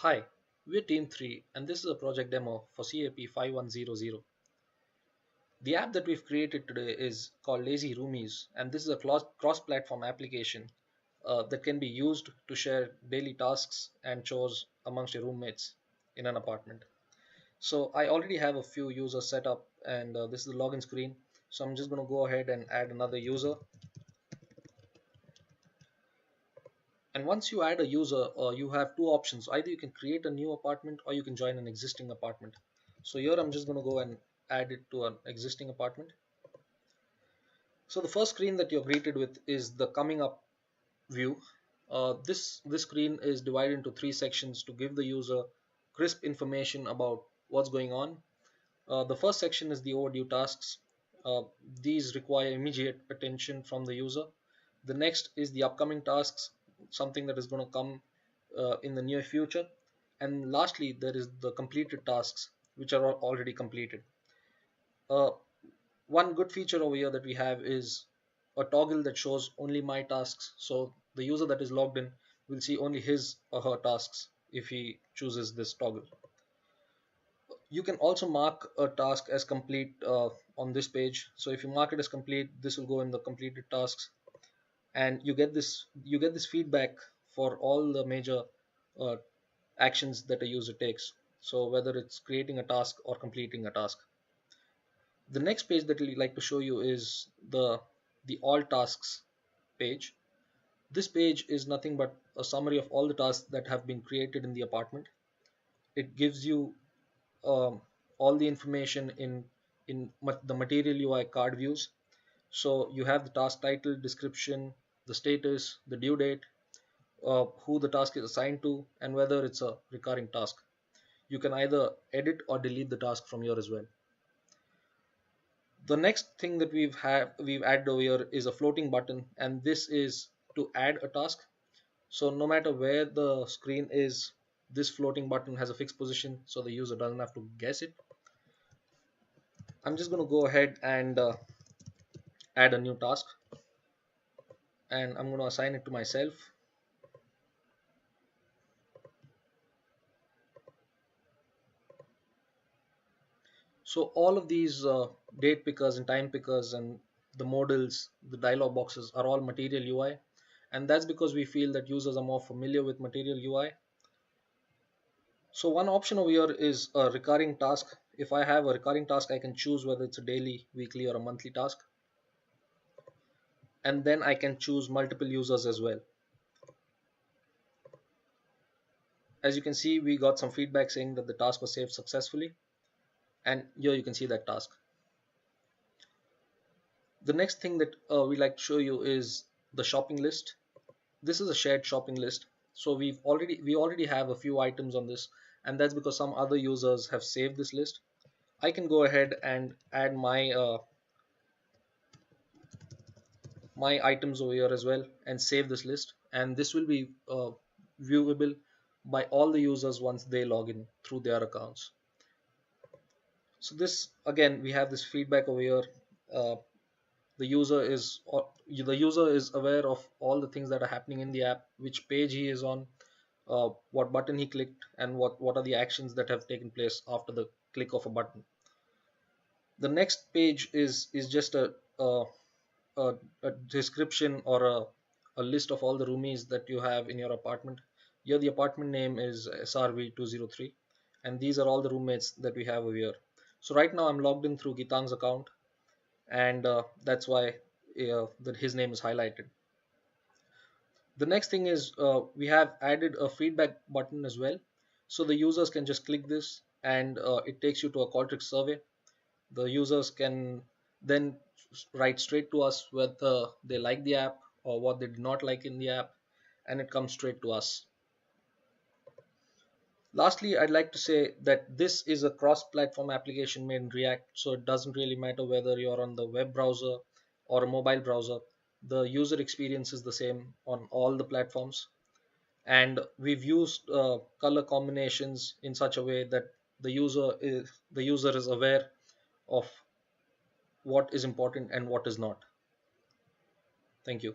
Hi, we're Team 3 and this is a project demo for CAP5100. The app that we've created today is called Lazy Roomies, and this is a cross-platform application that can be used to share daily tasks and chores amongst your roommates in an apartment. So I already have a few users set up, and this is the login screen. So I'm just going to go ahead and add another user. And once you add a user, you have two options. Either you can create a new apartment or you can join an existing apartment. So here I'm just going to go and add it to an existing apartment. So the first screen that you're greeted with is the coming up view. This screen is divided into three sections to give the user crisp information about what's going on. The first section is the overdue tasks. Uh, these require immediate attention from the user. The next is the upcoming tasks, something that is going to come in the near future. And lastly, there is the completed tasks, which are already completed. Uh, One good feature over here that we have is a toggle that shows only my tasks. So the user that is logged in will see only his or her tasks if he chooses this toggle. You can also mark a task as complete on this page. So if you mark it as complete, this will go in the completed tasks, and you get this feedback for all the major uh, actions that a user takes. So whether it's creating a task or completing a task. The next page that we like to show you is the all tasks page. This page is nothing but a summary of all the tasks that have been created in the apartment. It gives you all the information in the material UI card views. So you have the task title, description, the status, the due date, who the task is assigned to, and whether it's a recurring task. You can either edit or delete the task from here as well. The next thing that we've added over here is a floating button, and this is to add a task. So no matter where the screen is, this floating button has a fixed position, so the user doesn't have to guess it. I'm just going to go ahead and add a new task, and I'm going to assign it to myself. So all of these date pickers and time pickers and the modals, the dialog boxes are all material UI, and that's because we feel that users are more familiar with material UI. So one option over here is a recurring task. If I have a recurring task, I can choose whether it's a daily, weekly, or a monthly task, and then I can choose multiple users as well. As you can see, we got some feedback saying that the task was saved successfully, and here you can see that task. The next thing that we like to show you is the shopping list. This is a shared shopping list. So we already have a few items on this, and that's because some other users have saved this list. I can go ahead and add my items over here as well and save this list, and this will be viewable by all the users once they log in through their accounts. So this, again, we have this feedback over here. uh, the user is aware of all the things that are happening in the app, which page he is on, what button he clicked, and what are the actions that have taken place after the click of a button. The next page is just a, a description or a list of all the roomies that you have in your apartment. Here the apartment name is SRV203, and these are all the roommates that we have over here. So right now I'm logged in through Gitang's account, and that's why that his name is highlighted. The next thing is we have added a feedback button as well, so the users can just click this, and it takes you to a Qualtrics survey. The users can then write straight to us whether they like the app or what they did not like in the app, and it comes straight to us. Lastly, I'd like to say that this is a cross-platform application made in React, so it doesn't really matter whether you're on the web browser or a mobile browser. The user experience is the same on all the platforms, and we've used color combinations in such a way that the user is aware of what is important and what is not. Thank you.